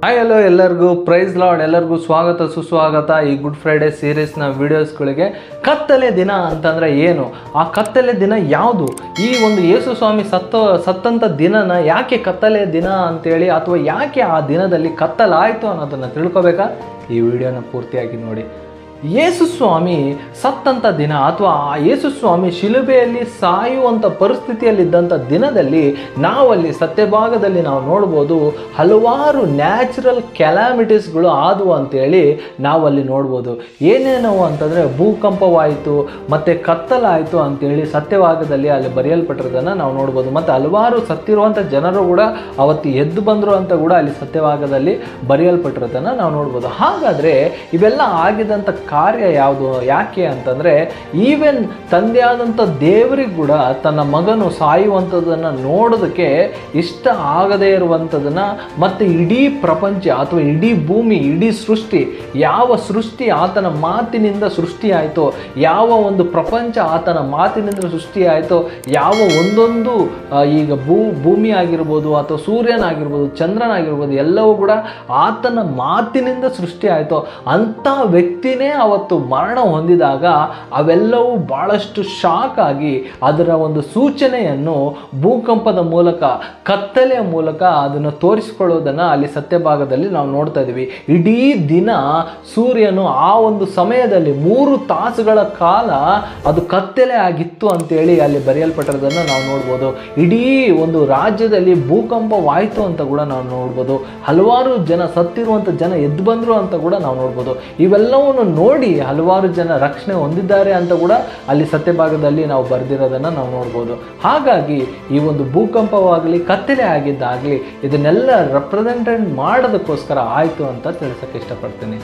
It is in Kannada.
ಹಾಯ್ ಹಲೋ ಎಲ್ಲರಿಗೂ ಪ್ರೈಸ್ ಲಾರ್ಡ್, ಎಲ್ಲರಿಗೂ ಸ್ವಾಗತ ಸುಸ್ವಾಗತ ಈ ಗುಡ್ ಫ್ರೈಡೆ ಸೀರೀಸ್ನ ವಿಡಿಯೋಸ್ಗಳಿಗೆ. ಕತ್ತಲೆ ದಿನ ಅಂತಂದರೆ ಏನು, ಆ ಕತ್ತಲೆ ದಿನ ಯಾವುದು, ಈ ಒಂದು ಯೇಸು ಸ್ವಾಮಿ ಸತ್ತಂಥ ದಿನನ ಯಾಕೆ ಕತ್ತಲೆ ದಿನ ಅಂತೇಳಿ ಅಥವಾ ಯಾಕೆ ಆ ದಿನದಲ್ಲಿ ಕತ್ತಲಾಯಿತು ಅನ್ನೋದನ್ನು ತಿಳ್ಕೊಬೇಕಾ? ಈ ವಿಡಿಯೋನ ಪೂರ್ತಿಯಾಗಿ ನೋಡಿ. ಯೇಸು ಸ್ವಾಮಿ ಸತ್ತಂಥ ದಿನ ಅಥವಾ ಆ ಯೇಸು ಸ್ವಾಮಿ ಶಿಲುಬೆಯಲ್ಲಿ ಸಾಯುವಂಥ ಪರಿಸ್ಥಿತಿಯಲ್ಲಿದ್ದಂಥ ದಿನದಲ್ಲಿ ನಾವಲ್ಲಿ ಸತ್ಯಭಾಗದಲ್ಲಿ ನಾವು ನೋಡ್ಬೋದು, ಹಲವಾರು ನ್ಯಾಚುರಲ್ ಕ್ಯಾಲಾಮಿಟೀಸ್ಗಳು ಆದವು ಅಂತೇಳಿ ನಾವಲ್ಲಿ ನೋಡ್ಬೋದು. ಏನೇನವು ಅಂತಂದರೆ ಭೂಕಂಪವಾಯಿತು ಮತ್ತು ಕತ್ತಲಾಯಿತು ಅಂತೇಳಿ ಸತ್ಯಭಾಗದಲ್ಲಿ ಅಲ್ಲಿ ಬರೆಯಲ್ಪಟ್ಟಿರೋದನ್ನು ನಾವು ನೋಡ್ಬೋದು. ಮತ್ತು ಹಲವಾರು ಸತ್ತಿರುವಂಥ ಜನರು ಕೂಡ ಅವತ್ತು ಎದ್ದು ಬಂದರು ಅಂತ ಕೂಡ ಅಲ್ಲಿ ಸತ್ಯಭಾಗದಲ್ಲಿ ಬರೆಯಲ್ಪಟ್ಟಿರೋದನ್ನು ನಾವು ನೋಡ್ಬೋದು. ಹಾಗಾದರೆ ಇವೆಲ್ಲ ಆಗಿದಂಥ ಕಾರ್ಯ ಯಾವುದು, ಯಾಕೆ ಅಂತಂದರೆ ಈವನ್ ತಂದೆಯಾದಂಥ ದೇವರಿಗೆ ಕೂಡ ತನ್ನ ಮಗನು ಸಾಯುವಂಥದ್ದನ್ನು ನೋಡೋದಕ್ಕೆ ಇಷ್ಟ ಆಗದೇ ಇರುವಂಥದ್ದನ್ನು ಮತ್ತು ಇಡೀ ಪ್ರಪಂಚ ಅಥವಾ ಇಡೀ ಭೂಮಿ, ಇಡೀ ಸೃಷ್ಟಿ, ಯಾವ ಸೃಷ್ಟಿ ಆತನ ಮಾತಿನಿಂದ ಸೃಷ್ಟಿಯಾಯಿತೋ, ಯಾವ ಒಂದು ಪ್ರಪಂಚ ಆತನ ಮಾತಿನಿಂದ ಸೃಷ್ಟಿಯಾಯಿತೋ, ಯಾವ ಒಂದೊಂದು ಈಗ ಭೂಮಿ ಆಗಿರ್ಬೋದು ಅಥವಾ ಸೂರ್ಯನಾಗಿರ್ಬೋದು, ಚಂದ್ರನಾಗಿರ್ಬೋದು, ಎಲ್ಲವೂ ಕೂಡ ಆತನ ಮಾತಿನಿಂದ ಸೃಷ್ಟಿಯಾಯಿತೋ ಅಂಥ ವ್ಯಕ್ತಿನೇ ಅವತ್ತು ಮರಣ ಹೊಂದಿದಾಗ ಅವೆಲ್ಲವೂ ಭಾಳಷ್ಟು ಶಾಕ್ ಆಗಿ ಅದರ ಒಂದು ಸೂಚನೆಯನ್ನು ಭೂಕಂಪದ ಮೂಲಕ, ಕತ್ತಲೆಯ ಮೂಲಕ ಅದನ್ನು ತೋರಿಸಿಕೊಳ್ಳೋದನ್ನು ಅಲ್ಲಿ ಸತ್ಯಭಾಗದಲ್ಲಿ ನಾವು ನೋಡ್ತಾ ಇದ್ದೀವಿ. ಇಡೀ ದಿನ ಸೂರ್ಯನು ಆ ಒಂದು ಸಮಯದಲ್ಲಿ 3 ತಾಸುಗಳ ಕಾಲ ಅದು ಕತ್ತಲೆ ಆಗಿತ್ತು ಅಂತೇಳಿ ಅಲ್ಲಿ ಬರೆಯಲ್ಪಟ್ಟಿರೋದನ್ನು ನಾವು ನೋಡ್ಬೋದು. ಇಡೀ ಒಂದು ರಾಜ್ಯದಲ್ಲಿ ಭೂಕಂಪವಾಯಿತು ಅಂತ ಕೂಡ ನಾವು ನೋಡ್ಬೋದು. ಹಲವಾರು ಜನ ಸತ್ತಿರುವಂಥ ಜನ ಎದ್ದು ಬಂದರು ಅಂತ ಕೂಡ ನಾವು ನೋಡ್ಬೋದು. ಇವೆಲ್ಲವನ್ನು ನೋಡಿ ಹಲವಾರು ಜನ ರಕ್ಷಣೆ ಹೊಂದಿದ್ದಾರೆ ಅಂತ ಕೂಡ ಅಲ್ಲಿ ಸತ್ಯಭಾಗದಲ್ಲಿ ನಾವು ಬರೆದಿರೋದನ್ನು ನಾವು ನೋಡ್ಬೋದು. ಹಾಗಾಗಿ ಈ ಒಂದು ಭೂಕಂಪವಾಗಲಿ ಕತ್ತಲೆ ಆಗಿದ್ದಾಗಲಿ ಇದನ್ನೆಲ್ಲ ರೆಪ್ರೆಸೆಂಟೇಟ್ ಮಾಡೋದಕ್ಕೋಸ್ಕರ ಆಯಿತು ಅಂತ ತಿಳಿಸೋಕ್ಕೆ ಇಷ್ಟಪಡ್ತೀನಿ.